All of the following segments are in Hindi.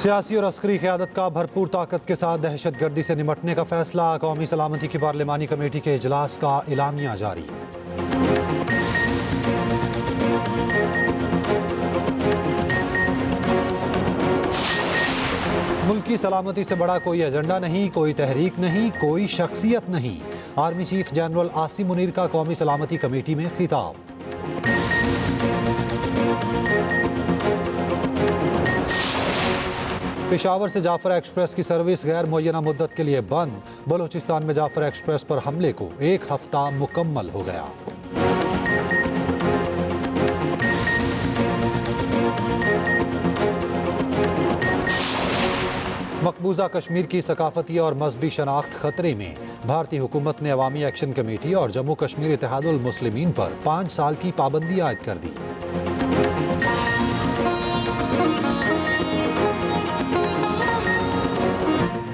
सियासी और अस्करी क़यादत का भरपूर ताकत के साथ दहशतगर्दी से निपटने का फैसला। कौमी सलामती की पार्लिमानी कमेटी के इजलास का एलामिया जारी। मुल्क की सलामती से बड़ा कोई एजेंडा नहीं, कोई तहरीक नहीं, कोई शख्सियत नहीं। Army chief general Asim Munir का कौमी सलामती कमेटी में खिताब। पेशावर से जाफर एक्सप्रेस की सर्विस गैर मुअय्यना मुद्दत के लिए बंद। बलूचिस्तान में जाफर एक्सप्रेस पर हमले को 1 हफ्ता मुकम्मल हो गया। मकबूजा कश्मीर की सकाफती और मजहबी शनाख्त खतरे में। भारतीय हुकूमत ने अवामी एक्शन कमेटी और जम्मू कश्मीर इत्तेहादुल मुस्लिमीन पर 5 साल की पाबंदी आयद कर दी।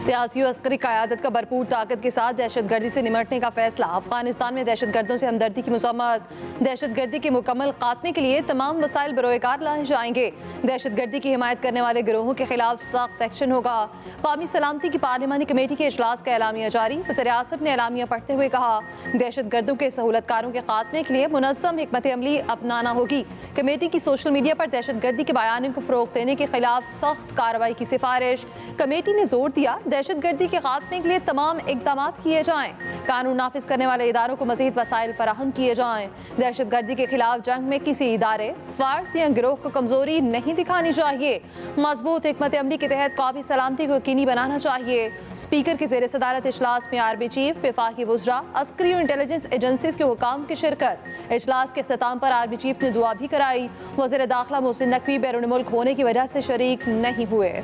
सियासी और अस्करी क़यादत का भरपूर ताकत के साथ दहशतगर्दी से निपटने का फैसला। अफगानिस्तान में दहशतगर्दों से हमदर्दी की मुज़म्मत। दहशतगर्दी के मुकम्मल खात्मे के लिए तमाम वसाइल बरोएकार लाए जाएंगे। दहशतगर्दी की हिमायत करने वाले गिरोहों के खिलाफ सख्त एक्शन होगा। कौमी सलामती की पार्लिमानी कमेटी के इजलास का एलामिया जारी। वज़ीर आसिफ ने एलामिया पढ़ते हुए कहा, दहशतगर्दों के सहूलतकारों के खात्मे के लिए मुनज़्ज़म हिकमत अमली अपनाना होगी। कमेटी की सोशल मीडिया पर दहशतगर्दी के बयानों को फ़रोग़ देने के खिलाफ सख्त कार्रवाई की सिफारिश। कमेटी ने जोर दिया, दहशतगर्दी के खात्मे के लिए तमाम इक़दाम किए जाएं। कानून नाफिज करने वाले इदारों को मज़ीद वसाइल फराहम किए जाएं। दहशतगर्दी के खिलाफ जंग में किसी इदारे, फ़र्द या गिरोह को कमज़ोरी नहीं दिखानी चाहिए। मजबूत हिकमत अमली के तहत कौमी सलामती को यकीनी बनाना चाहिए। स्पीकर की ज़ेर सदारत इजलास में आर्मी चीफ, वफाकी वज़रा, अस्करी और इंटेलिजेंस एजेंसीज के हुकाम की शिरकत। इजलास के अख्ताम पर आर्मी चीफ ने दुआ भी कराई। वज़ीर दाखिला मोहसिन नकवी बैरून मुल्क होने की वजह से शरीक नहीं हुए।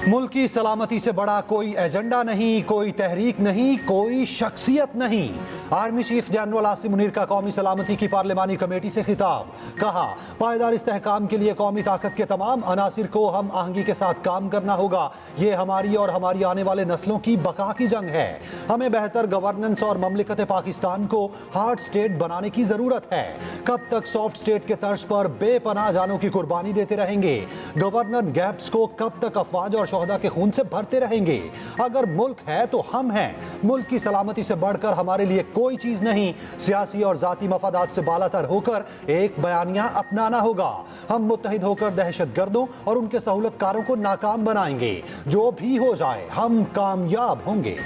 मुल्क की सलामती से बड़ा कोई एजेंडा नहीं, कोई तहरीक नहीं, कोई शख्सियत नहीं। Army chief general Asim Munir का कौमी सलामती की पार्लिमानी कमेटी से खिताब। कहा, पायदार इस्तेहकाम के लिए कौमी ताकत के तमाम अनासिर को हम आहंगी के साथ काम करना होगा। ये हमारी और हमारी आने वाले नस्लों की बका की जंग है। हमें बेहतर गवर्नेंस और ममलिकत पाकिस्तान को हार्ड स्टेट बनाने की जरूरत है। कब तक सॉफ्ट स्टेट के तर्ज पर बेपनाह जानों की कुर्बानी देते रहेंगे? गवर्नर गैप्स को कब तक अफवाज और शोहदा के खून से भरते रहेंगे? अगर मुल्क है तो हम हैं। मुल्क की सलामती से बढ़कर हमारे लिए कोई चीज नहीं। सियासी और जाती मफादात से बालातर होकर एक बयानिया अपनाना होगा। हम मुत्तहिद होकर दहशतगर्दों और उनके सहूलतकारों को नाकाम बनाएंगे। जो भी हो जाए, हम कामयाब होंगे।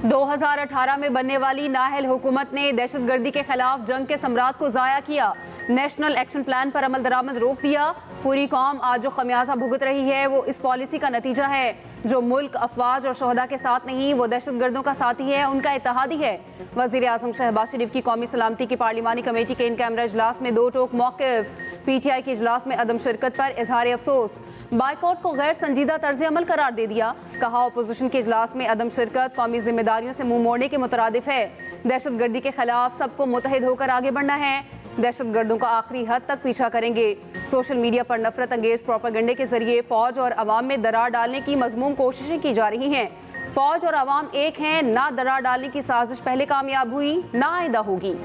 2018 में बनने वाली नाअहल हुकूमत ने दहशतगर्दी के खिलाफ जंग के सम्राट को ज़ाया किया। नेशनल एक्शन प्लान पर अमल दरामद रोक दिया। पूरी कौम आज जो खमियाजा भुगत रही है वो इस पॉलिसी का नतीजा है। जो मुल्क अफवाज और शोहदा के साथ नहीं, वो दहशतगर्दों का साथी है, उनका इत्तेहादी है। वज़ीर आज़म शहबाज शरीफ की कौमी सलामती की पार्लिमानी कमेटी के इन कैमरा इजलास में 2 टोक मौक़िफ़। PTI के इजलास में अदम शिरकत पर इजहार अफसोस। बाइकॉट को गैर संजीदा तर्ज अमल करार दे दिया। कहा, अपोजिशन के इजलास में अदम शिरकत कौमी जिम्मेदारियों से मुँह मोड़ने के मुतरादिफ है। दहशतगर्दी के खिलाफ सबको मुत्तहिद होकर आगे बढ़ना है। दहशतगर्दों का आखिरी हद तक पीछा करेंगे। सोशल मीडिया पर नफरत अंगेज प्रोपेगेंडे के जरिए फौज और अवाम में दरार डालने की मजमूम कोशिशें की जा रही हैं। फौज और अवाम एक हैं। ना दरार डालने की साजिश पहले कामयाब हुई, ना आइंदा होगी।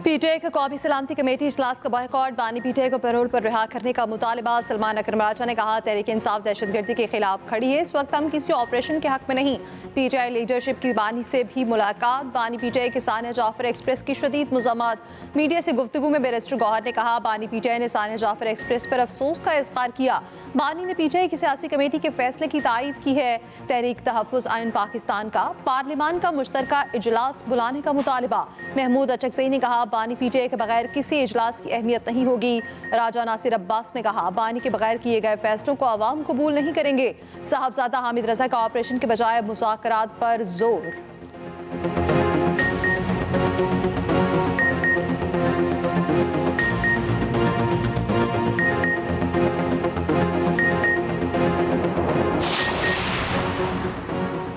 PTI का कौमी सलामती कमेटी इजलास का बॉयकॉट। बानी PTI को पैरोल पर रिहा करने का मुतालबा। सलमान अकरम राजा ने कहा, तहरीक इंसाफ दहशतगर्दी के खिलाफ खड़ी है। इस वक्त हम किसी ऑपरेशन के हक में नहीं। PTI लीडरशिप की बानी से भी मुलाकात। बानी PTI के सानिया जाफर एक्सप्रेस की शदीद मज़म्मत। मीडिया से गुफ्तगू में बैरिस्टर गौहर ने कहा, बानी PTI ने सानिया जाफर एक्सप्रेस पर अफसोस का इज़हार किया। बानी ने PTI की सियासी कमेटी के फैसले की तायद की है। तहरीक तहफ़्फ़ुज़ आइन पाकिस्तान का पार्लिमान का मुश्तरका इजलास बुलाने का मुतालबा। महमूद अचकज़ई ने कहा, बानी PTI के बगैर किसी इजलास की अहमियत नहीं होगी। राजा नासिर अब्बास ने कहा, बानी के बगैर किए गए फैसलों को अवाम कबूल नहीं करेंगे। साहबजादा हामिद रजा का ऑपरेशन के बजाय मुज़ाकरात पर जोर।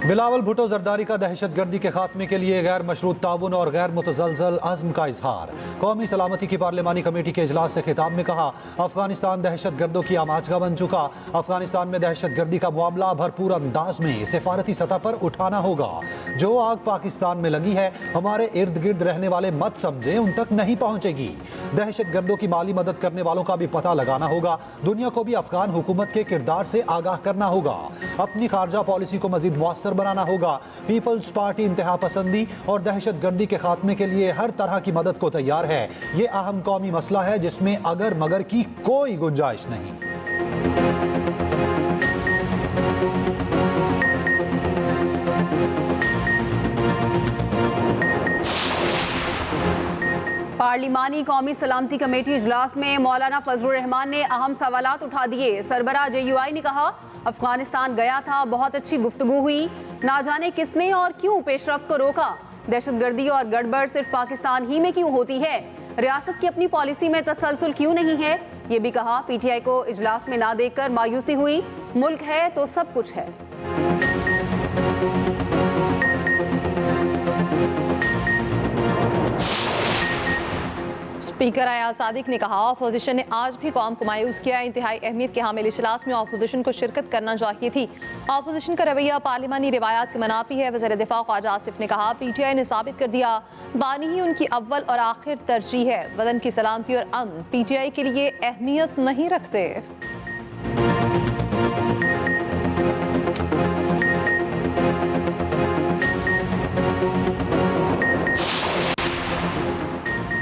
बिलावल भुट्टो जरदारी का दहशतगर्दी के खात्मे के लिए गैर मशरूत ताउन और गैर मुतजलजल अज़्म का इजहार। कौमी सलामती की पार्लिमानी कमेटी के इजलास से खिताब में कहा, अफगानिस्तान दहशतगर्दों की आमाचगा बन चुका। अफगानिस्तान में दहशतगर्दी का मामला भरपूर अंदाज में सिफारती सतह पर उठाना होगा। जो आग पाकिस्तान में लगी है, हमारे इर्द गिर्द रहने वाले मत समझे उन तक नहीं पहुंचेगी। दहशतगर्दों की माली मदद करने वालों का भी पता लगाना होगा। दुनिया को भी अफगान हुकूमत के किरदार से आगाह करना होगा। अपनी खारजा पॉलिसी को मजीद मुअस्सर बनाना होगा। पीपल्स पार्टी इंतहा पसंदी और दहशतगर्दी के खात्मे के लिए हर तरह की मदद को तैयार है। ये अहम कौमी मसला है जिसमें अगर मगर की कोई गुंजाइश नहीं। पार्लिमानी कौमी सलामती कमेटी इजलास में मौलाना फजलुर रहमान ने अहम सवालात उठा दिए। सरबराह JUI ने कहा, अफगानिस्तान गया था, बहुत अच्छी गुफ्तगू हुई, ना जाने किसने और क्यों पेशरफ्त को रोका। दहशतगर्दी और गड़बड़ सिर्फ पाकिस्तान ही में क्यों होती है? रियासत की अपनी पॉलिसी में तसलसल क्यों नहीं है? ये भी कहा, PTI को इजलास में ना देखकर मायूसी हुई। मुल्क है तो सब कुछ है। स्पीकर अयाज सादिक ने कहा, अपोजिशन ने आज भी कौम को मायूस किया। इंतहाई अहमियत के हामिल इजलास में अपोजिशन को शिरकत करना चाहिए थी। अपोजिशन का रवैया पार्लिमानी रिवायात के मनाफी है। वज़ीर दिफा ख्वाजा आसिफ ने कहा, PTI ने साबित कर दिया बानी ही उनकी अव्वल और आखिर तरजीह है। वतन की सलामती और अमन PTI के लिए अहमियत नहीं रखते।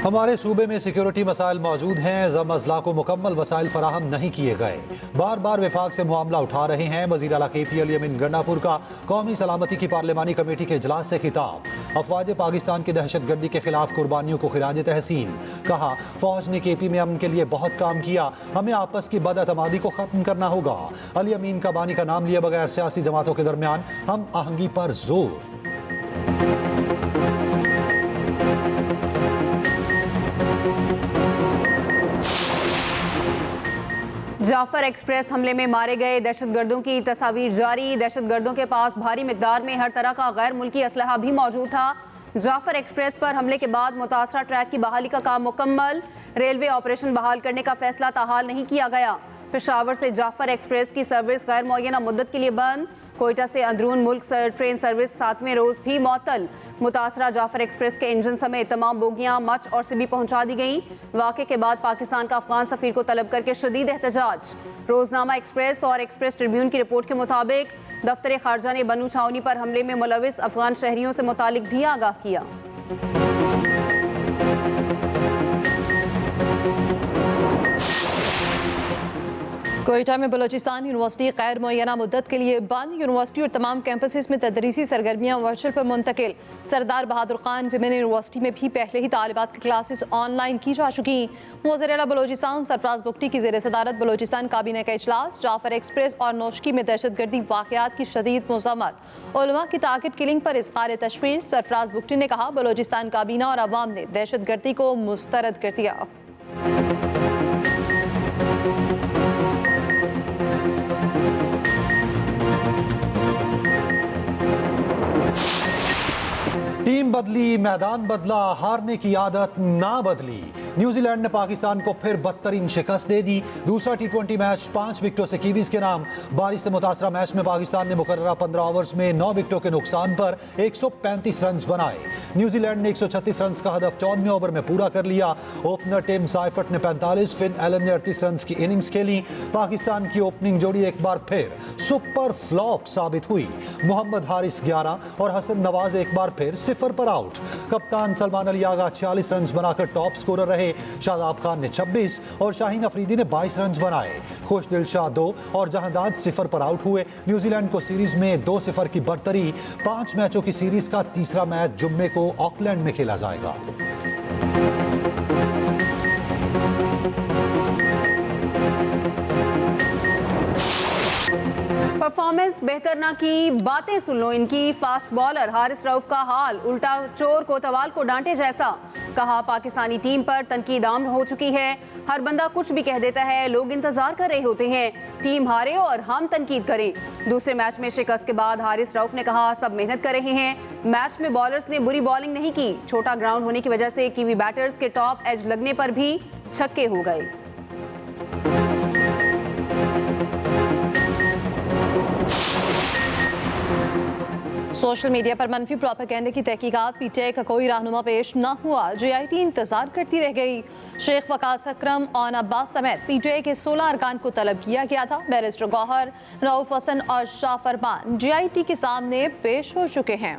हमारे सूबे में सिक्योरिटी मसाइल मौजूद हैं, ज़म अज़ला को मुकम्मल वसाइल फराहम नहीं किए गए। बार बार विफाक से मामला उठा रहे हैं। वज़ीर आला KP अली अमीन गंडापुर का कौमी सलामती की पार्लिमानी कमेटी के इजलास से खिताब। अफवाज पाकिस्तान की दहशतगर्दी के खिलाफ कुर्बानियों को खिराज तहसीन। कहा, फौज ने KP में अमन के लिए बहुत काम किया, हमें आपस की बदअतमादी को ख़त्म करना होगा। अली अमीन का बानी का नाम लिए बगैर सियासी जमातों के दरमियान हम आहंगी पर जोर। जाफर एक्सप्रेस हमले में मारे गए दहशतगर्दों की तस्वीर जारी। दहशतगर्दों के पास भारी मिकदार में हर तरह का गैर मुल्की असलहा भी मौजूद था। जाफर एक्सप्रेस पर हमले के बाद मुतासरा ट्रैक की बहाली का काम मुकम्मल। रेलवे ऑपरेशन बहाल करने का फैसला ताहाल नहीं किया गया। पेशावर से जाफर एक्सप्रेस की सर्विस गैर मुअय्यना मुद्दत के लिए बंद। कोयटा से अंदरून मुल्क ट्रेन सर्विस 7वें रोज भी मुअत्तल। मुतासरा जाफर एक्सप्रेस के इंजन समेत तमाम बोगियां मच और सिबी पहुंचा दी गईं। वाक़े के बाद पाकिस्तान का अफगान सफीर को तलब करके शदीद एहतजाज। रोजनामा एक्सप्रेस और एक्सप्रेस ट्रिब्यून की रिपोर्ट के मुताबिक दफ्तर खारजा ने बनू छावनी पर हमले में मुलविस अफगान शहरियों से मुतालिक भी आगाह किया। कोयटा में बलोचिस्तान यूनिवर्सिटी गैर मुअय्यना मुद्दत के लिए बंद। यूनिवर्सिटी और तमाम कैंपसेस में तदरीसी सरगर्मियाँ वर्चुअल पर मुंतकिल। सरदार बहादुर खान विमेन यूनिवर्सिटी में भी पहले ही तालिबात की क्लासेस ऑनलाइन की जा चुकी। वज़ीर आला बलोचिस्तान सरफराज बुगटी की ज़ेर सदारत बलोचिस्तान काबीना का इजलास। जाफर एक्सप्रेस और नौशकी में दहशतगर्दी वाक़यात की शदीद मज़म्मत। उलमा की टारगेट किलिंग पर इज़हार तशवीश। सरफराज बुगटी ने कहा, बलोचिस्तान काबीना और अवाम ने दहशतगर्दी को मुस्तरद कर दिया। टीम बदली, मैदान बदला, हारने की आदत ना बदली। न्यूजीलैंड ने पाकिस्तान को फिर बदतरीन शिकस्त दे दी। दूसरा T20 मैच 5 विकेटों से कीवीज के नाम। बारिश से मुतासरा मैच में पाकिस्तान ने मुकर्ररा 15 ओवर्स में 9 विकेटों के नुकसान पर 135 रन बनाए। न्यूजीलैंड ने 136 रन का हदफ 54वें ओवर में पूरा कर लिया। ओपनर टिम साइफर्ट ने 45, फिन एलन ने 38 रन की इनिंग्स खेली। पाकिस्तान की ओपनिंग जोड़ी एक बार फिर सुपर फ्लॉप साबित हुई। मोहम्मद हारिस 11 और हसन नवाज एक बार फिर 0 पर आउट। कप्तान सलमान अली आगा 46 रन बनाकर टॉप स्कोरर रहे। शादाब खान ने 26 और शाहीन अफरीदी ने 22 रन बनाए। खुशदिल शाह 2 और जहांदाद 0 पर आउट हुए। न्यूजीलैंड को सीरीज में 2-0 की बढ़तरी। 5 मैचों की सीरीज का तीसरा मैच जुम्मे को ऑकलैंड में खेला जाएगा। परफॉर्मेंस बेहतर ना की, बातें सुन लो इनकी। फास्ट बॉलर हारिस रऊफ का हाल उल्टा चोर कोतवाल को डांटे जैसा। कहा पाकिस्तानी टीम पर तनकीद आम हो चुकी है, हर बंदा कुछ भी कह देता है, लोग इंतजार कर रहे होते हैं टीम हारे और हम तनकीद करें। दूसरे मैच में शिकस्त के बाद हारिस रऊफ ने कहा सब मेहनत कर रहे हैं, मैच में बॉलर्स ने बुरी बॉलिंग नहीं की, छोटा ग्राउंड होने की वजह से कीवी बैटर्स के टॉप एज लगने पर भी छक्के हो गए। सोशल मीडिया पर मनफी प्रोपेगेंडा की तहकीकात, पीटीआई का कोई रहनुमा पेश न हुआ, JIT इंतजार करती रह गई। शेख वकास अकरम और अब्बास समेत पीटीआई के 16 अरकान को तलब किया गया था। बैरिस्टर गौहर, रऊफ हसन और शाह फरमान JIT के सामने पेश हो चुके हैं।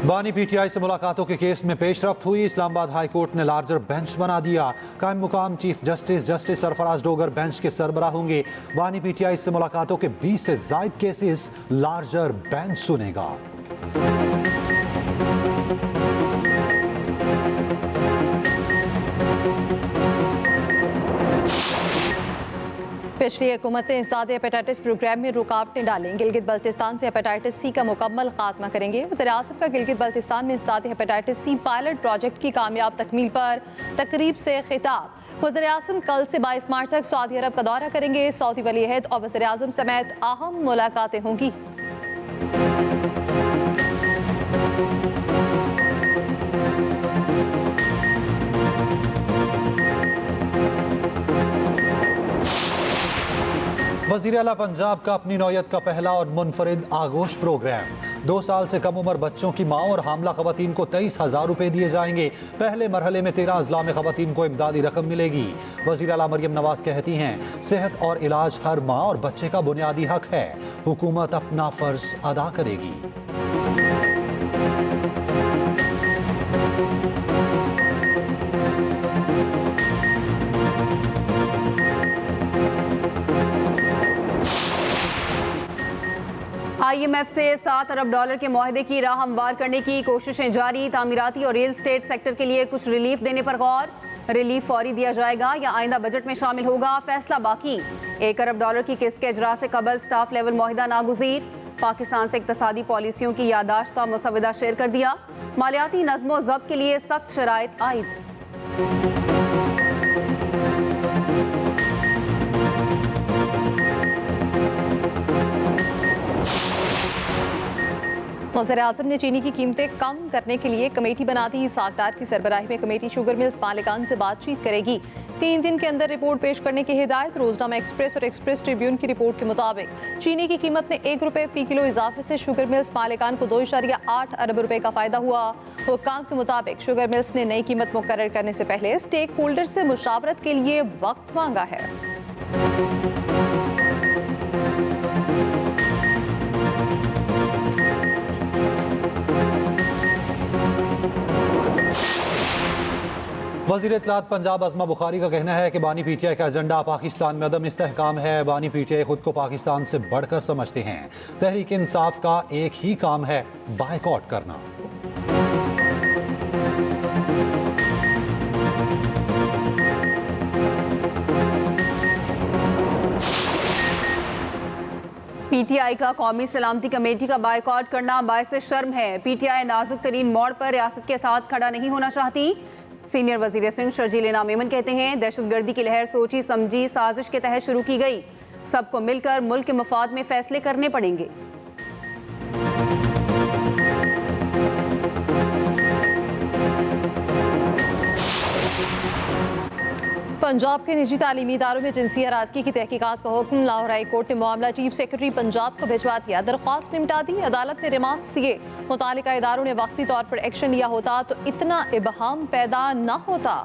बानी PTI से मुलाकातों के केस में पेशरफ्त हुई। इस्लामाबाद हाई कोर्ट ने लार्जर बेंच बना दिया। कायम मुकाम chief justice Sarfaraz Dogar bench के सरबराह होंगे। बानी PTI से मुलाकातों के 20 से जायद केसेस लार्जर बेंच सुनेगा। पिछली हुकूमतें इंसदाद हेपेटाइटिस प्रोग्राम में रुकावटें डालें, गिलगित बल्तिस्तान से हेपेटाइटिस C का मुकम्मल खात्मा करेंगे। वज़ीर-ए-आज़म का गिलगित बल्तिस्तान में इंसदाद हेपेटाइटिस C पायलट प्रोजेक्ट की कामयाब तकमील पर तकरीब से खिताब। वज़ीर-ए-आज़म कल से 22 मार्च तक सऊदी अरब का दौरा करेंगे। सऊदी वली-अहद और वज़ीर-ए-आज़म समेत अहम मुलाकातें होंगी। वज़ीर आला पंजाब का अपनी नौयत का पहला और मुनफरिद आगोश प्रोग्राम। 2 साल से कम उम्र बच्चों की माँ और हामला खवातीन को 23,000 रुपए दिए जाएंगे। पहले मरहले में 13 अजला में खवातीन को इमदादी रकम मिलेगी। वज़ीर आला मरियम नवाज कहती हैं सेहत और इलाज हर माँ और बच्चे का बुनियादी हक है, हुकूमत अपना फर्ज अदा करेगी। IMF से $7 अरब के मुआहदे की राह हमवार करने की कोशिशें जारी। तामीराती और रियल स्टेट सेक्टर के लिए कुछ रिलीफ देने पर गौर। रिलीफ फौरी दिया जाएगा या आइंदा बजट में शामिल होगा, फैसला बाकी। $1 अरब की किस्त के इजरा से कबल स्टाफ लेवल मुआहदा नागुज़ीर। पाकिस्तान से इक्तसादी पॉलिसियों की यादाश्त का मुसवदा शेयर कर दिया। मालियाती नज़्मो ज़ब्त के लिए सख्त शराइत आयद। वज़ीर-ए-आज़म ने चीनी की कीमतें कम करने के लिए कमेटी बना दी। सागटार की सरबराही में कमेटी शुगर मिल्स मालिकान से बातचीत करेगी। 3 दिन के अंदर रिपोर्ट पेश करने की हिदायत। रोजनामा एक्सप्रेस और एक्सप्रेस ट्रिब्यून की रिपोर्ट के मुताबिक चीनी की कीमत में ₹1 फी किलो इजाफे से शुगर मिल्स मालिकान को 2.8 अरब रुपए का फायदा हुआ। हुक्काम के मुताबिक शुगर मिल्स ने नई कीमत मुकर्रर करने से पहले स्टेक होल्डर से मुशावरत के लिए वक्त मांगा है। वज़ीर इत्तलात पंजाब अज़मा बुखारी का कहना है कि बानी PTI का एजेंडा पाकिस्तान में अदम इस्तेहकाम है। बानी PTI खुद को पाकिस्तान से बढ़कर समझते हैं। तहरीक इंसाफ का एक ही काम है, बायकॉट करना। PTI का कौमी सलामती कमेटी का बायकॉट करना बायसे शर्म है। PTI नाजुक तरीन मोड़ पर रियासत के साथ खड़ा नहीं होना चाहती। सीनियर वजीर सिंध शर्जील इनाम मेमन कहते हैं दहशतगर्दी की लहर सोची समझी साजिश के तहत शुरू की गई, सबको मिलकर मुल्क के मफाद में फैसले करने पड़ेंगे। पंजाब के निजी तालीमी इदारों में जिनसी हरासगी की तहकीकात का हुक्म। लाहौर हाई कोर्ट ने मामला चीफ सेक्रेटरी पंजाब को भिजवा दिया। दरख्वास्त निपटा दी। अदालत ने रिमार्क्स दिए। मुतालिका इदारों ने वक्ती तौर पर एक्शन लिया होता तो इतना इबहाम पैदा न होता।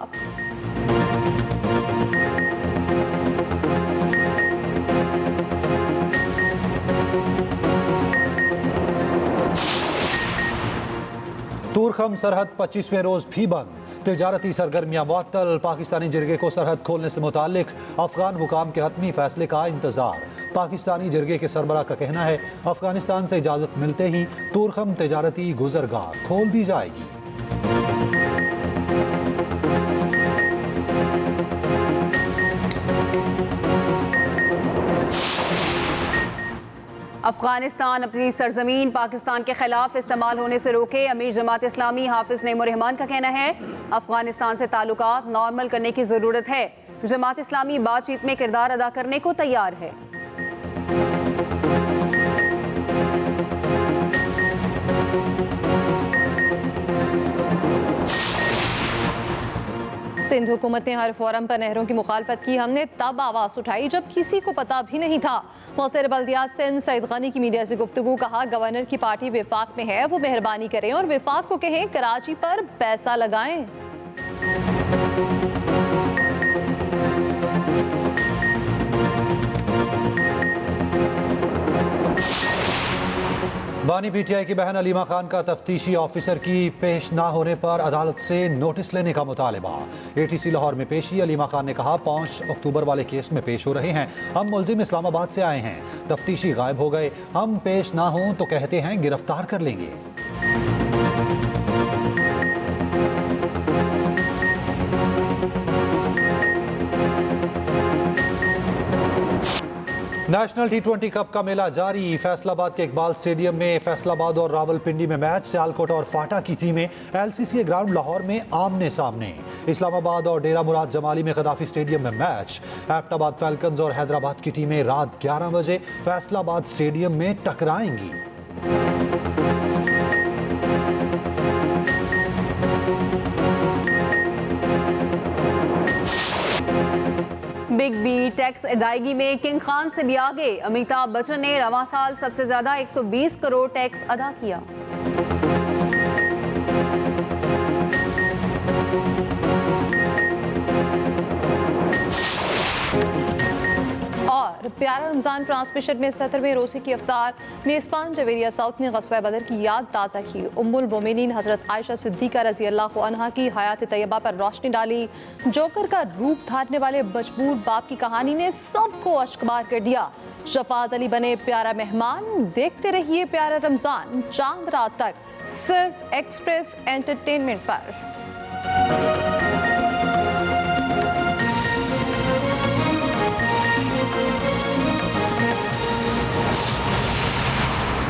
तूरखम सरहद 25वें रोज भी बंद। तिजारती सरगर्मियां मुअत्तल। पाकिस्तानी जिरगे को सरहद खोलने से मुतालिक अफगान हुकाम के हतमी फैसले का इंतजार। पाकिस्तानी जिरगे के सरबरा का कहना है अफगानिस्तान से इजाजत मिलते ही तूरखम तिजारती गुजरगाह खोल दी जाएगी। अफगानिस्तान अपनी सरजमीन पाकिस्तान के खिलाफ इस्तेमाल होने से रोके। अमीर जमात इस्लामी हाफिज नईमुर रहमान का कहना है अफगानिस्तान से ताल्लुकात नॉर्मल करने की ज़रूरत है। जमात इस्लामी बातचीत में किरदार अदा करने को तैयार है। सिंध हुकूमत ने हर फोरम पर नहरों की मुखालफत की। हमने तब आवाज़ उठाई जब किसी को पता भी नहीं था। मौसर बल्दियात सिंध सईद गनी की मीडिया से गुफ्तगू। कहा गवर्नर की पार्टी विफाक में है, वो मेहरबानी करें और विफाक को कहें कराची पर पैसा लगाएं। बानी पीटीआई की बहन अलीमा खान का तफ्तीशी ऑफिसर की पेश ना होने पर अदालत से नोटिस लेने का मुतालबा। एटीसी लाहौर में पेशी। अलीमा खान ने कहा 5 अक्टूबर वाले केस में पेश हो रहे हैं। हम मुलजिम इस्लामाबाद से आए हैं, तफ्तीशी गायब हो गए। हम पेश ना हों तो कहते हैं गिरफ्तार कर लेंगे। नेशनल T20 कप का मेला जारी। फैसलाबाद के इकबाल स्टेडियम में फैसलाबाद और रावलपिंडी में मैच। सियालकोट और फाटा की टीमें LCCA ग्राउंड लाहौर में आमने सामने। इस्लामाबाद और डेरा मुराद जमाली में गद्दाफी स्टेडियम में मैच। एबटाबाद फैल्कन्स और हैदराबाद की टीमें रात 11 बजे फैसलाबाद स्टेडियम में टकराएंगी। बिग बी टैक्स अदायगी में किंग खान से भी आगे। अमिताभ बच्चन ने रवां साल सबसे ज्यादा 120 करोड़ टैक्स अदा किया। और प्यारा रमजान ट्रांसमिशन में 17वें रोज़े की अफ्तार मेज़बान जवेरिया साउथ ने ग़ज़वा बदर की याद ताज़ा की। उम्मुल मोमिनीन हज़रत आयशा सिद्दीक़ा रज़ी अल्लाह अन्हा की हयात तैयबा पर रोशनी डाली। जोकर का रूप धारने वाले मजबूर बाप की कहानी ने सबको अश्कबार कर दिया। शफात अली बने प्यारा मेहमान। देखते रहिए प्यारा रमजान चांद रात तक, सिर्फ एक्सप्रेस एंटरटेनमेंट पर।